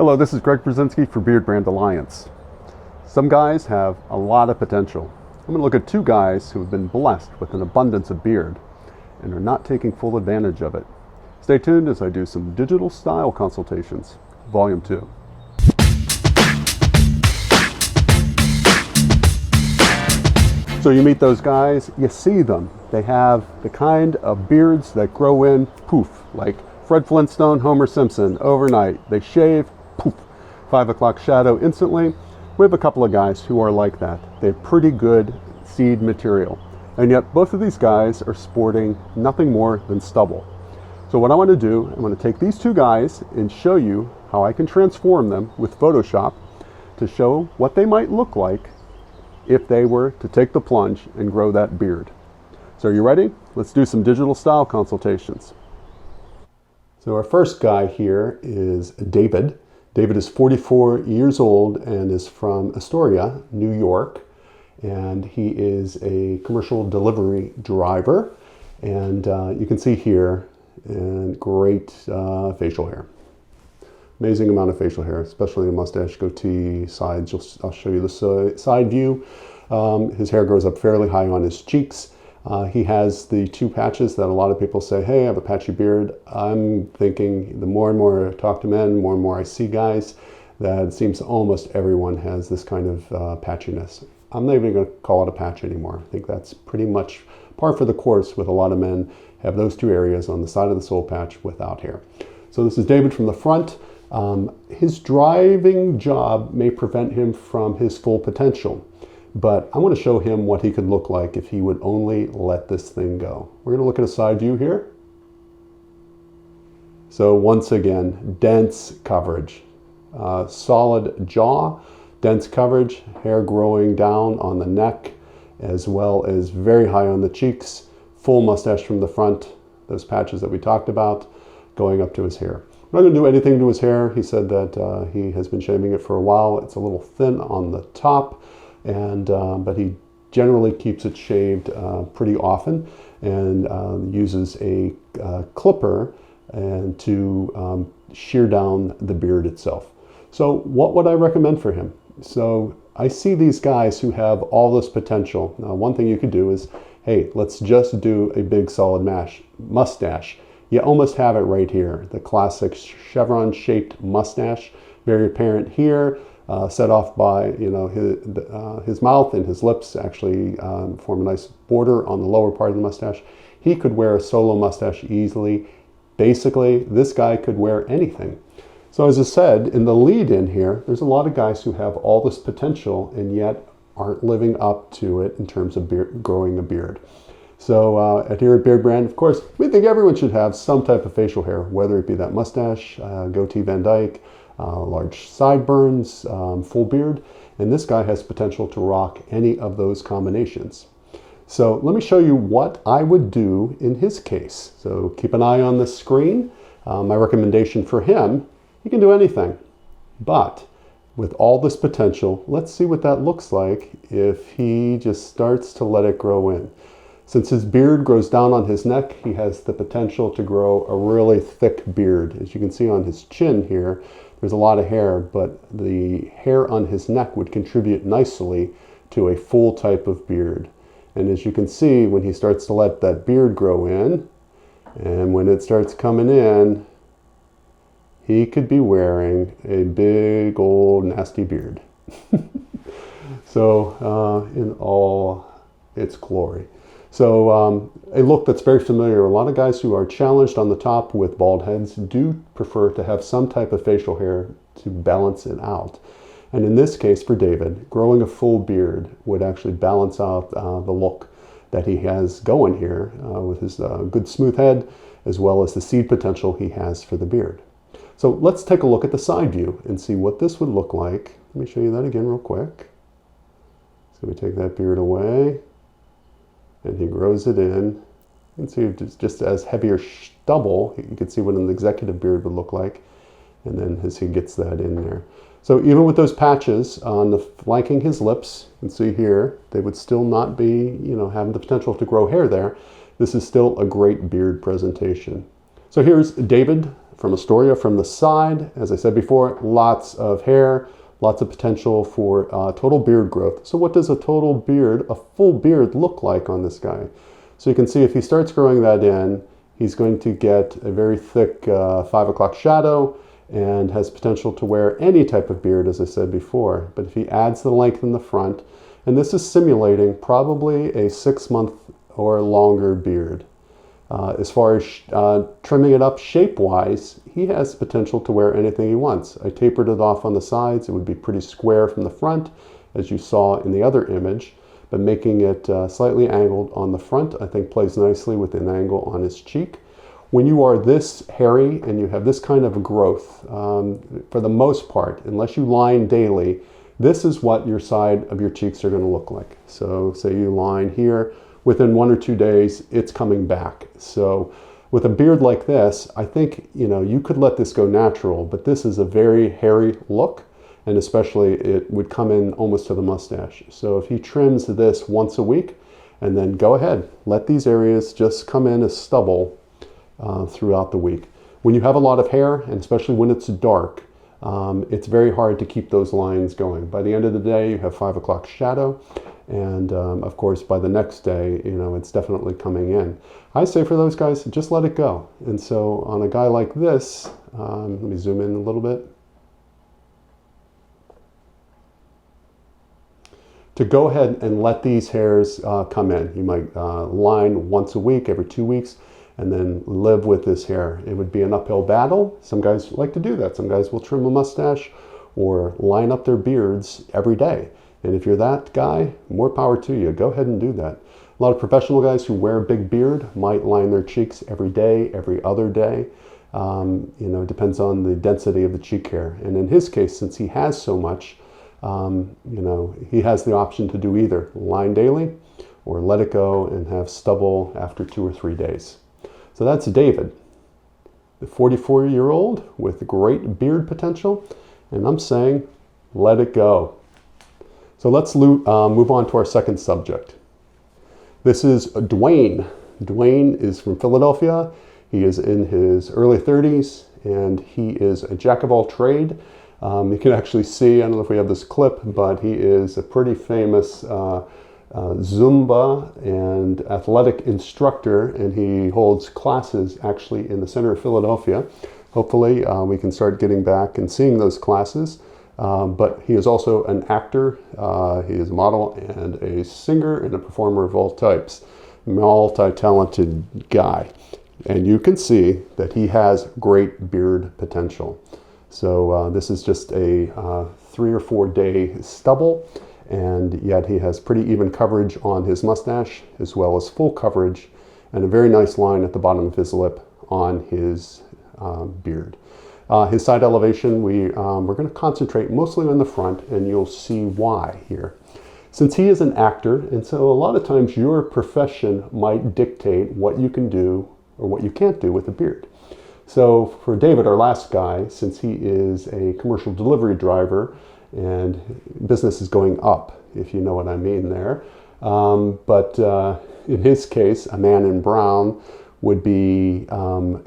Hello, this is Berzinsky for Beardbrand Alliance. Some guys have a lot of potential. I'm going to look at two guys who have been blessed with an abundance of beard and are not taking full advantage of it. Stay tuned as I do some digital style consultations, Volume 2. So you meet those guys, you see them. They have the kind of beards that grow in poof, like Fred Flintstone, Homer Simpson, overnight. They shave, poof, 5 o'clock shadow instantly. We have a couple of guys who are like that. They have pretty good seed material. And yet both of these guys are sporting nothing more than stubble. So what I want to do, I'm going to take these two guys and show you how I can transform them with Photoshop to show what they might look like if they were to take the plunge and grow that beard. So are you ready? Let's do some digital style consultations. So our first guy here is David. David is 44 years old and is from Astoria, New York. And he is a commercial delivery driver. And you can see here, and great facial hair. Amazing amount of facial hair, especially the mustache, goatee, sides. I'll show you the side view. His hair grows up fairly high on his cheeks. He has the two patches that a lot of people say, hey, I have a patchy beard. I'm thinking the more and more I talk to men, more and more I see guys, that it seems almost everyone has this kind of patchiness. I'm not even going to call it a patch anymore. I think that's pretty much par for the course with a lot of men have those two areas on the side of the soul patch without hair. So this is David from the front. His driving job may prevent him from his full potential. But I want to show him what he could look like if he would only let this thing go. We're going to look at a side view here. So once again, dense coverage. Solid jaw, dense coverage, hair growing down on the neck, as well as very high on the cheeks, full mustache from the front, those patches that we talked about, going up to his hair. I'm not going to do anything to his hair. He said that he has been shaving it for a while. It's a little thin on the top. But he generally keeps it shaved pretty often and uses a clipper and to shear down the beard itself. So what would I recommend for him? So I see these guys who have all this potential. Now, one thing you could do is, hey, let's just do a big solid mustache. You almost have it right here. The classic chevron shaped mustache, very apparent here. Set off by, his mouth and his lips actually form a nice border on the lower part of the mustache. He could wear a solo mustache easily. Basically, this guy could wear anything. So as I said, in the lead in here, there's a lot of guys who have all this potential and yet aren't living up to it in terms of growing a beard. So here at Beardbrand, of course, we think everyone should have some type of facial hair, whether it be that mustache, goatee Van Dyke, large sideburns, full beard, and this guy has potential to rock any of those combinations. So let me show you what I would do in his case. So keep an eye on the screen. My recommendation for him, he can do anything, but with all this potential, let's see what that looks like if he just starts to let it grow in. Since his beard grows down on his neck, he has the potential to grow a really thick beard. As you can see on his chin here, there's a lot of hair, but the hair on his neck would contribute nicely to a full type of beard. And as you can see, when he starts to let that beard grow in, and when it starts coming in, he could be wearing a big old nasty beard. So in all its glory. So a look that's very familiar. A lot of guys who are challenged on the top with bald heads do prefer to have some type of facial hair to balance it out. And in this case for David, growing a full beard would actually balance out the look that he has going here with his good smooth head, as well as the seed potential he has for the beard. So let's take a look at the side view and see what this would look like. Let me show you that again real quick. So we take that beard away. And he grows it in. You can see just as heavier stubble, you can see what an executive beard would look like. And then as he gets that in there. So even with those patches on the flanking his lips, you can see here, they would still not be, having the potential to grow hair there. This is still a great beard presentation. So here's David from Astoria from the side. As I said before, lots of hair, lots of potential for total beard growth. So what does a total beard, a full beard, look like on this guy? So you can see if he starts growing that in, he's going to get a very thick 5 o'clock shadow and has potential to wear any type of beard, as I said before. But if he adds the length in the front, and this is simulating probably a 6-month or longer beard. As far as trimming it up shape-wise, he has potential to wear anything he wants. I tapered it off on the sides. It would be pretty square from the front, as you saw in the other image. But making it slightly angled on the front, I think plays nicely with an angle on his cheek. When you are this hairy and you have this kind of growth, for the most part, unless you line daily, this is what your side of your cheeks are going to look like. So say you line here, within 1 or 2 days, it's coming back. So with a beard like this, I think, you could let this go natural, but this is a very hairy look, and especially it would come in almost to the mustache. So if he trims this once a week, and then go ahead, let these areas just come in as stubble throughout the week. When you have a lot of hair, and especially when it's dark, it's very hard to keep those lines going. By the end of the day, you have 5 o'clock shadow, and of course, by the next day, it's definitely coming in. I say for those guys, just let it go. And so on a guy like this, let me zoom in a little bit. To go ahead and let these hairs come in. You might line once a week, every 2 weeks, and then live with this hair. It would be an uphill battle. Some guys like to do that. Some guys will trim a mustache or line up their beards every day. And if you're that guy, more power to you. Go ahead and do that. A lot of professional guys who wear a big beard might line their cheeks every day, every other day. It depends on the density of the cheek hair. And in his case, since he has so much, he has the option to do either line daily or let it go and have stubble after 2 or 3 days. So that's David, the 44-year-old with great beard potential. And I'm saying, let it go. So let's move on to our second subject. This is Duane. Duane is from Philadelphia. He is in his early 30s, and he is a jack of all trade. You can actually see, I don't know if we have this clip, but he is a pretty famous Zumba and athletic instructor, and he holds classes actually in the center of Philadelphia. Hopefully we can start getting back and seeing those classes. But he is also an actor, he is a model and a singer and a performer of all types. Multi-talented guy. And you can see that he has great beard potential. So this is just a 3 or 4 day stubble, and yet he has pretty even coverage on his mustache as well as full coverage and a very nice line at the bottom of his lip on his beard. His side elevation, we're going to concentrate mostly on the front, and you'll see why here. Since he is an actor, and so a lot of times your profession might dictate what you can do or what you can't do with a beard. So for David, our last guy, since he is a commercial delivery driver, and business is going up, if you know what I mean there. But in his case, a man in brown would be,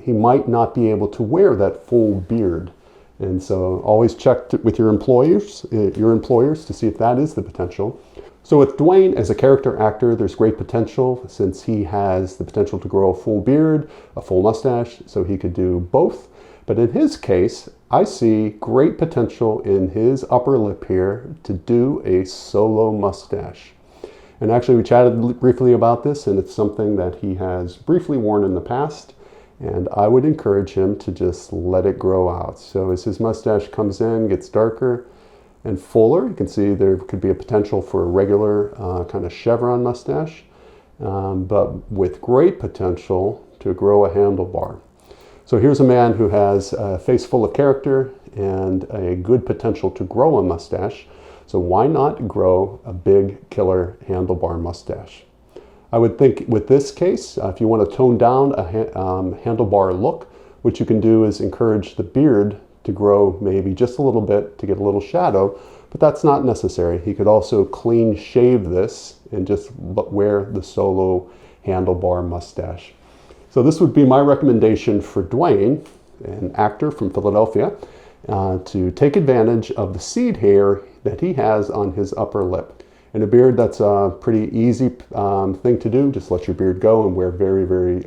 he might not be able to wear that full beard. And so always check with your employers to see if that is the potential. So with Duane as a character actor, there's great potential since he has the potential to grow a full beard, a full mustache, so he could do both. But in his case, I see great potential in his upper lip here to do a solo mustache. And actually we chatted briefly about this, and it's something that he has briefly worn in the past, and I would encourage him to just let it grow out. So as his mustache comes in, gets darker and fuller, you can see there could be a potential for a regular kind of chevron mustache, but with great potential to grow a handlebar. So here's a man who has a face full of character and a good potential to grow a mustache. So why not grow a big killer handlebar mustache? I would think with this case, if you want to tone down a handlebar look, what you can do is encourage the beard to grow maybe just a little bit to get a little shadow, but that's not necessary. He could also clean shave this and just wear the solo handlebar mustache. So this would be my recommendation for Duane, an actor from Philadelphia, to take advantage of the seed hair that he has on his upper lip. In a beard, that's a pretty easy thing to do. Just let your beard go and wear very, very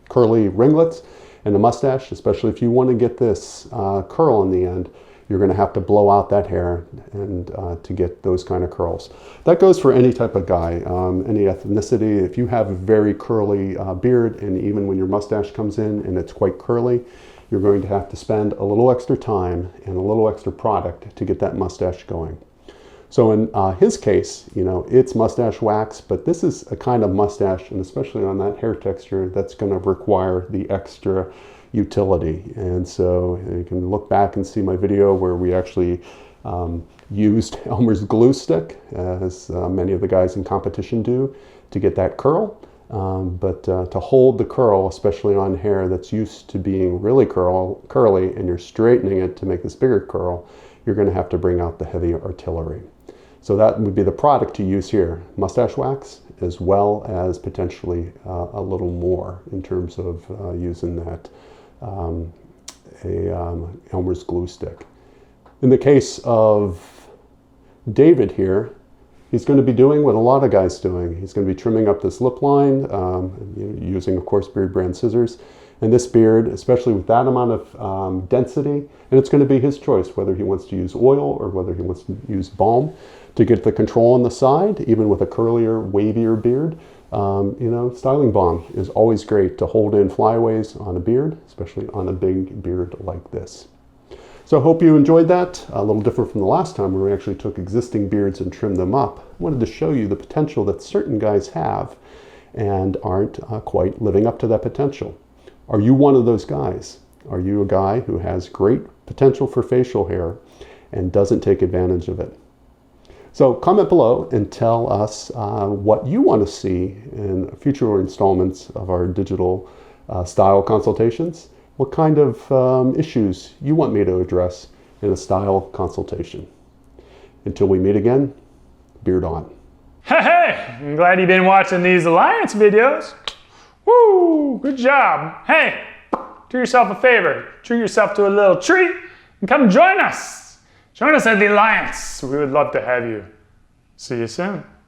curly ringlets. And a mustache, especially if you want to get this curl in the end, you're going to have to blow out that hair and to get those kind of curls. That goes for any type of guy, any ethnicity. If you have a very curly beard, and even when your mustache comes in and it's quite curly, you're going to have to spend a little extra time and a little extra product to get that mustache going. So in his case, you know, it's mustache wax, but this is a kind of mustache, and especially on that hair texture, that's going to require the extra utility. And so you can look back and see my video where we actually used Elmer's glue stick, as many of the guys in competition do, to get that curl. But to hold the curl, especially on hair that's used to being really curly, and you're straightening it to make this bigger curl, you're going to have to bring out the heavy artillery. So that would be the product to use here, mustache wax, as well as potentially a little more in terms of using that Elmer's glue stick. In the case of David here, he's going to be doing what a lot of guys doing. He's going to be trimming up this lip line, using, of course, Beardbrand scissors. And this beard, especially with that amount of density, and it's going to be his choice whether he wants to use oil or whether he wants to use balm to get the control on the side, even with a curlier, wavier beard. You know, styling balm is always great to hold in flyaways on a beard, especially on a big beard like this. So I hope you enjoyed that. A little different from the last time where we actually took existing beards and trimmed them up. I wanted to show you the potential that certain guys have and aren't quite living up to that potential. Are you one of those guys? Are you a guy who has great potential for facial hair and doesn't take advantage of it? So comment below and tell us what you want to see in future installments of our digital style consultations. What kind of issues you want me to address in a style consultation. Until we meet again, beard on. Hey, I'm glad you've been watching these Alliance videos. Woo, good job. Hey, do yourself a favor. Treat yourself to a little treat and come join us. Join us at the Alliance. We would love to have you. See you soon.